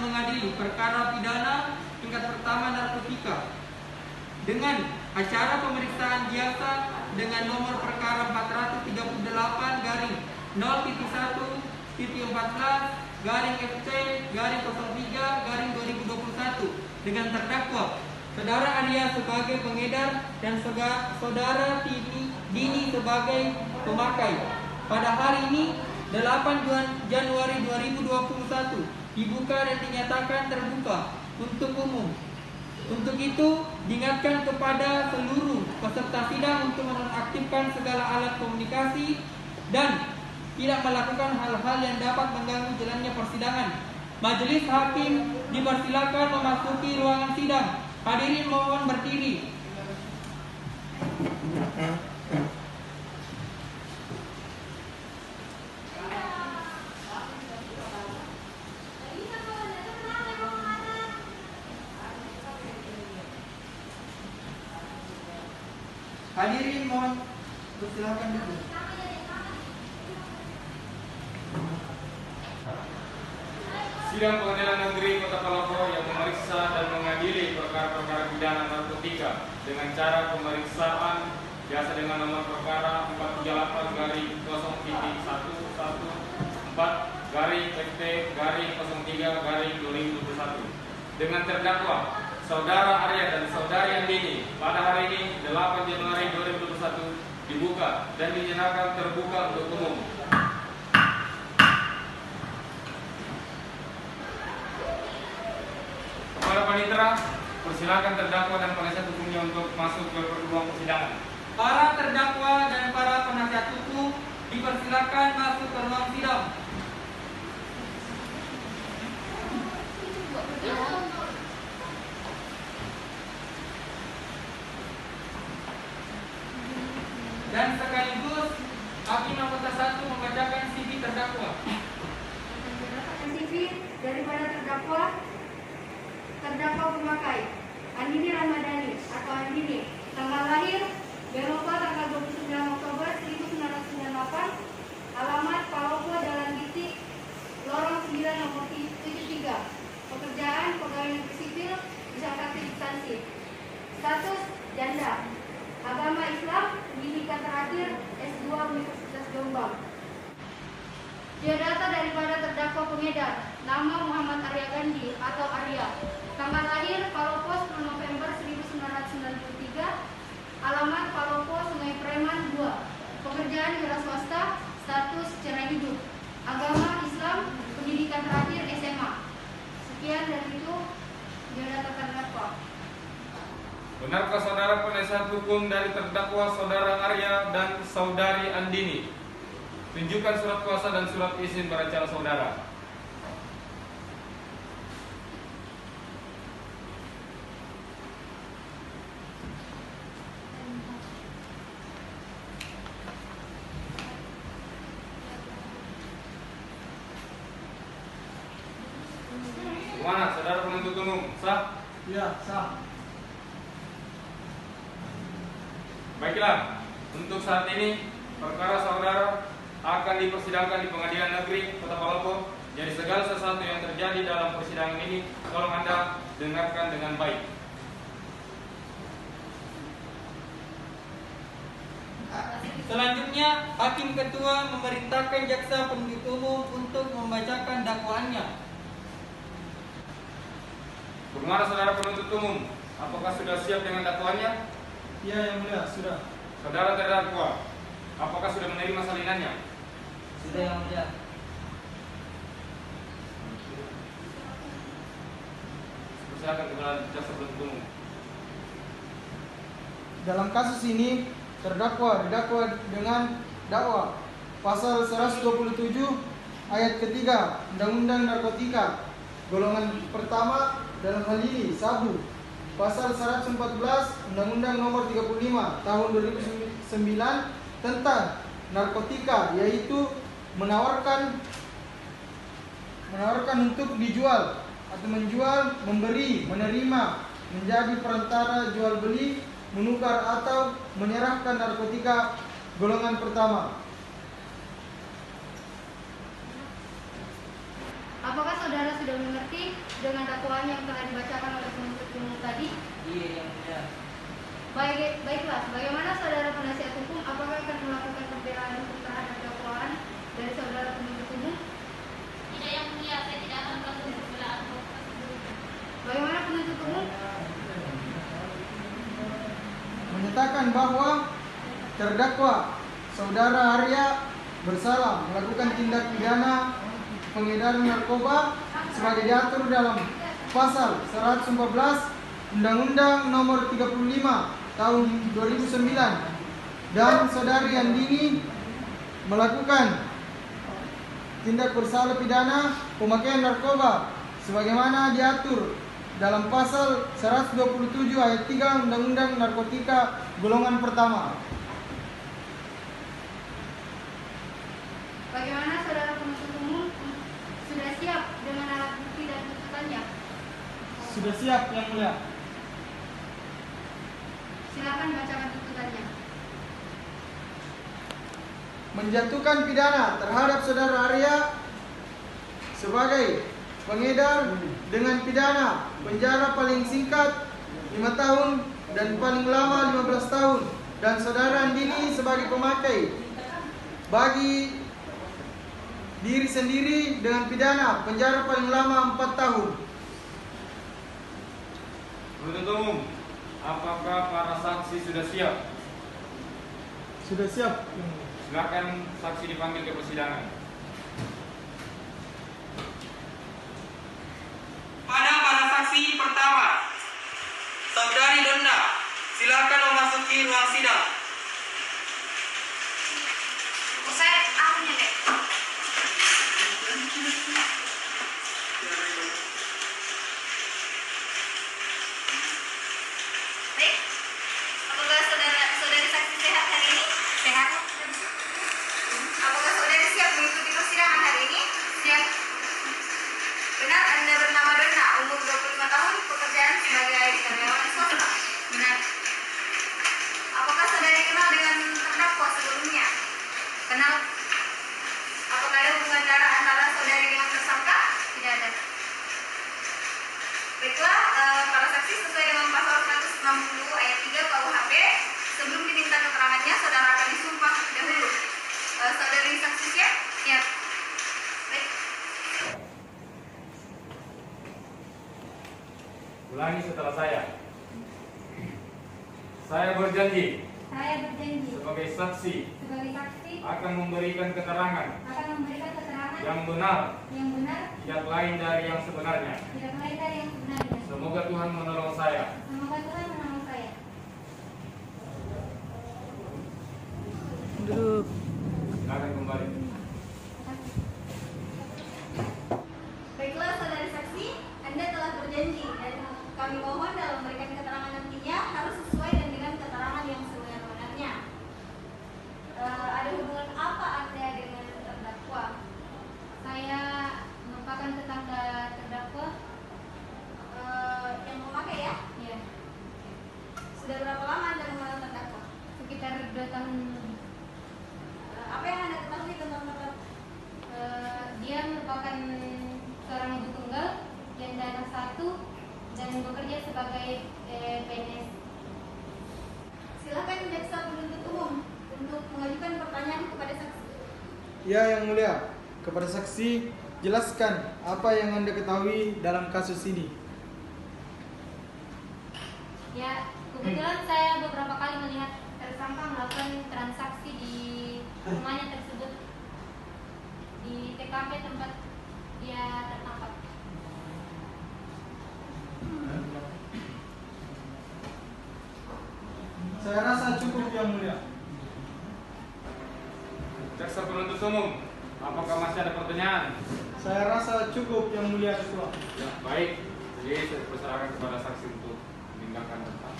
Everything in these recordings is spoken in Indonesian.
dan mengadili perkara pidana tingkat pertama narkotika dengan acara pemeriksaan biasa dengan nomor perkara 434/14/FC/03/2021 dengan terdakwa Saudara Arya sebagai pengedar dan Saudara Dini sebagai pemakai. Pada hari ini 8 Januari 2021 dibuka dan dinyatakan terbuka untuk umum. Untuk itu, diingatkan kepada seluruh peserta sidang untuk menonaktifkan segala alat komunikasi dan tidak melakukan hal-hal yang dapat mengganggu jalannya persidangan. Majelis hakim dipersilakan memasuki ruangan sidang. Hadirin mohon berdiri. Hadirin mohon persilakan duduk. Sidang Pengadilan Negeri Kota Palopo yang memeriksa dan mengadili perkara-perkara pidana narkotika dengan cara pemeriksaan biasa dengan nomor perkara 438/014/03/2021 dengan terdakwa Saudara Arya dan Saudari Andini pada hari ini 8 Januari 2021 dibuka dan dinyatakan terbuka untuk umum. Kepada panitera, persilakan terdakwa dan penasihat hukumnya untuk masuk ke ruang persidangan. Para terdakwa dan para penasihat hukum dipersilakan masuk ke ruang sidang. Dan sekaligus Hakim Anggota 1 membacakan CV terdakwa. CV daripada terdakwa pemakai Andini Ramadhani atau Andini, tanggal lahir Beropa tanggal 29 Oktober 1998, alamat Palopo Jalan Gitik, Lorong 9 nomor 73, pekerjaan pegawai negeri sipil di salah satu instansi, status janda, agama Islam, pendidikan terakhir S2 Universitas Jombang. Biodata daripada terdakwa pengedar, nama Muhammad Arya Gandhi atau Arya, tanggal lahir Palopo 10 November 1993, alamat Palopo Sungai Preman 2, pekerjaan wira swasta, status cerai hidup, agama Islam, pendidikan terakhir SMA. Sekian dari itu biodata terdakwa. Benarkah saudara penasihat hukum dari terdakwa Saudara Arya dan Saudari Andini? Tunjukkan surat kuasa dan surat izin beracara saudara. Gimana, saudara penuntut umum? Sah? Ya, sah. Baiklah, untuk saat ini perkara saudara akan dipersidangkan di Pengadilan Negeri Kota Palopo. Jadi segala sesuatu yang terjadi dalam persidangan ini tolong Anda dengarkan dengan baik. Selanjutnya, Hakim Ketua memerintahkan Jaksa Penuntut Umum untuk membacakan dakwaannya. Bagaimana saudara penuntut umum? Apakah sudah siap dengan dakwaannya? Ya, yang mulia, sudah. Saudara terdakwa, apakah sudah menerima salinannya? Sudah, yang mulia. Silakan kepada Jaksa Penuntut Umum. Dalam kasus ini terdakwa didakwa dengan dakwa pasal 127 ayat ketiga Undang-Undang Narkotika golongan pertama dalam hal ini sabu, pasal 114 Undang-Undang Nomor 35 Tahun 2009 tentang narkotika, yaitu menawarkan untuk dijual atau menjual, memberi, menerima, menjadi perantara jual beli, menukar atau menyerahkan narkotika golongan pertama. Apakah saudara sudah mengerti dengan dakwaan yang telah dibacakan oleh penuntut umum tadi? Iya, yang mulia. Baiklah, bagaimana saudara penasihat hukum, apakah akan melakukan pembelaan hukum terhadap dakwaan dari saudara penuntut umum? Tidak, yang mulia, saya tidak akan melakukan pembelaan hukum tersebut. Bagaimana penuntut umum? Menyatakan bahwa terdakwa saudara Arya bersalah melakukan tindak pidana pengedaran narkoba sebagai diatur dalam pasal 114 Undang-Undang Nomor 35 Tahun 2009 dan saudari Andini melakukan tindak bersalah pidana pemakaian narkoba sebagaimana diatur dalam pasal 127 ayat 3 Undang-Undang Narkotika golongan pertama. Bagaimana saudara penuntut umum sudah siap dengan alat bukti dan tuntutannya? Sudah siap, yang mulia. Silakan bacakan tuntutannya. Menjatuhkan pidana terhadap saudara Arya sebagai pengedar dengan pidana penjara paling singkat 5 tahun dan paling lama 15 tahun, dan saudara Andini sebagai pemakai bagi diri sendiri dengan pidana penjara paling lama 4 tahun. Penuntut umum, apakah para saksi sudah siap? Sudah siap. Silakan saksi dipanggil ke persidangan. Pada para saksi pertama, Saudari Donna, silakan memasuki ruang sidang. Saya akunya deh. Baik, apakah saudari saksi sehat hari ini? Sehat. Apakah saudari siap mengikuti persidangan hari ini? Siap. Benar, Anda bernama Donna, umur 25 tahun, pekerjaan sebagai karyawan swasta. Benar. Apakah saudari kenal dengan terdakwa sebelumnya? Kenal. Apakah ada hubungan darah antara saudari dengan tersangka? Tidak ada. Baiklah, para saksi sesuai dengan pasal 160 ayat 3 KUHP, sebelum diminta keterangannya, saudara akan disumpah dahulu. Saudari saksi siap? Siap. Baik. Ulangi setelah saya. Saya berjanji Saya berjanji sebagai saksi sebagai saksi akan memberikan keterangan akan memberikan keterangan yang benar, tidak lain dari yang sebenarnya. tidak lain dari yang sebenarnya. Semoga Tuhan menolong saya. Semoga Tuhan menolong saya. Duduk. Silakan kembali. Baiklah, saudari saksi, Anda telah berjanji dan kami mohon dalam memberikan keterangan nantinya harus sesuai dengan keterangan yang sebenar-benarnya. Ada hubungan apa Anda dengan terdakwa? Saya merupakan tetangga terdakwa. Yang memakai ya? Ya, Sudah berapa lama Anda mengenal terdakwa? sekitar 2 tahun lebih. Apa yang Anda ketahui tentang terdakwa? Dia merupakan seorang ibu tunggal yang anak satu dan bekerja sebagai PNS. Silakan jaksa penuntut umum untuk mengajukan pertanyaan kepada saksi. Ya, yang mulia. Kepada saksi, jelaskan apa yang Anda ketahui dalam kasus ini. Ya, kebetulan saya beberapa kali melihat tersangka melakukan transaksi di rumahnya tersebut, di TKP tempat dia tertangkap. Saya rasa cukup, yang mulia. Jaksa penuntut umum, apakah masih ada pertanyaan? Saya rasa cukup, yang mulia ketua. Ya, baik. Jadi saya persilakan kepada saksi untuk meninggalkan tempat.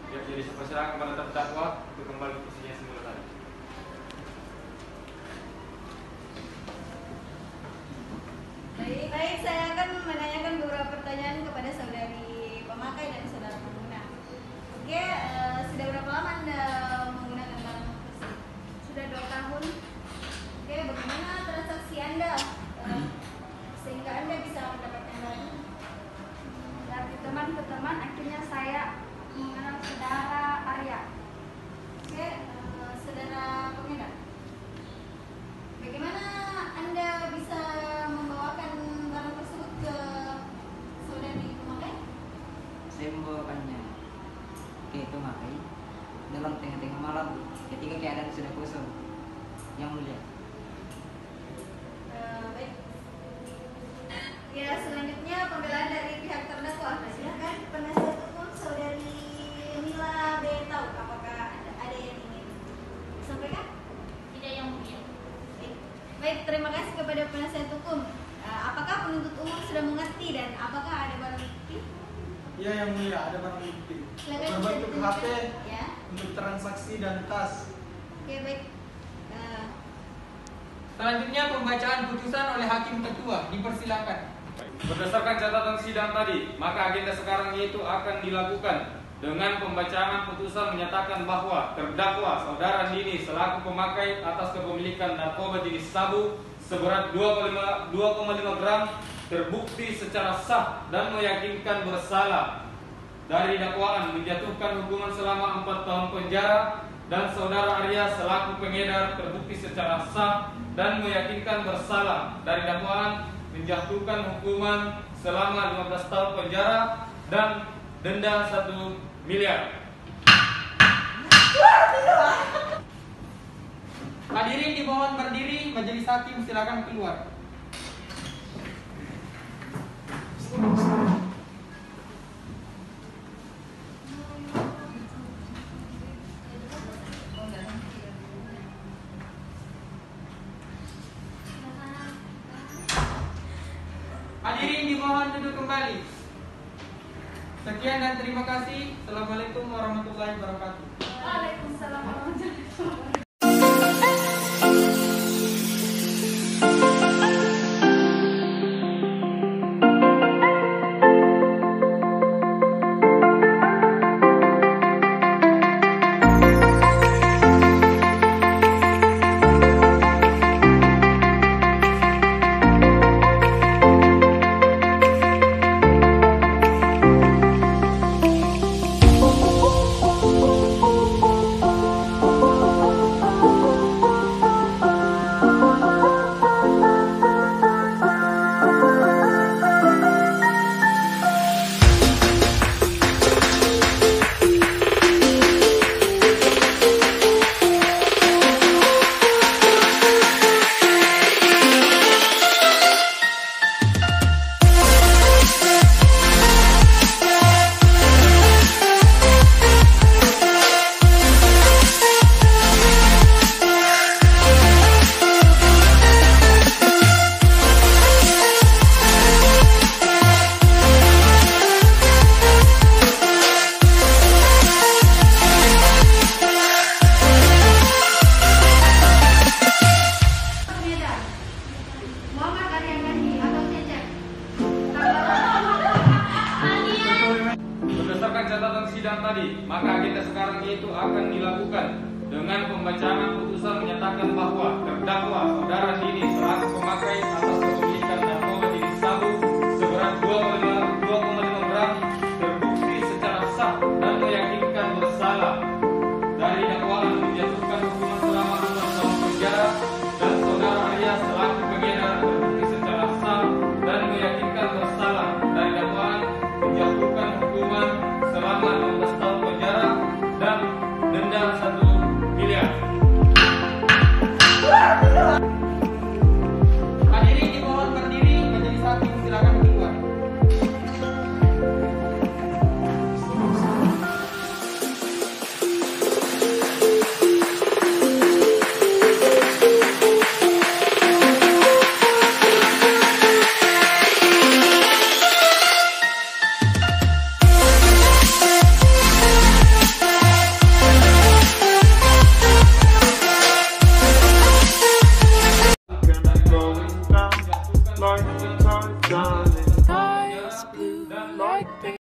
Ya, jadi saya persilakan kepada terdakwa untuk kembali ke posisinya semula tadi. Baik, saya akan menanyakan beberapa pertanyaan kepada saudari pemakai dan saudara pengguna. Oke, sudah berapa lama Anda menggunakan barang tersebut? Sudah 2 tahun. Oke, Baik, terima kasih kepada penasihat hukum. Apakah penuntut umum sudah mengerti dan apakah ada barang bukti? Iya yang mulia, ada barang bukti. Silakan Berbentuk bisa HP ditunjukkan. Ya. untuk transaksi dan tas. Oke, baik. Selanjutnya pembacaan putusan oleh hakim ketua. Dipersilakan. Berdasarkan catatan sidang tadi, maka agenda sekarang yaitu akan dilakukan dengan pembacaan putusan menyatakan bahwa terdakwa saudara Dini selaku pemakai atas kepemilikan narkoba jenis sabu seberat 2,5 gram terbukti secara sah dan meyakinkan bersalah dari dakwaan menjatuhkan hukuman selama 4 tahun penjara, dan saudara Arya selaku pengedar terbukti secara sah dan meyakinkan bersalah dari dakwaan menjatuhkan hukuman selama 15 tahun penjara dan denda 1 miliar. Hadirin dimohon berdiri, majelis hakim silakan keluar. Hadirin dimohon duduk kembali. Sekian dan terima kasih. Assalamualaikum warahmatullahi wabarakatuh. Waalaikumsalam warahmatullahi wabarakatuh.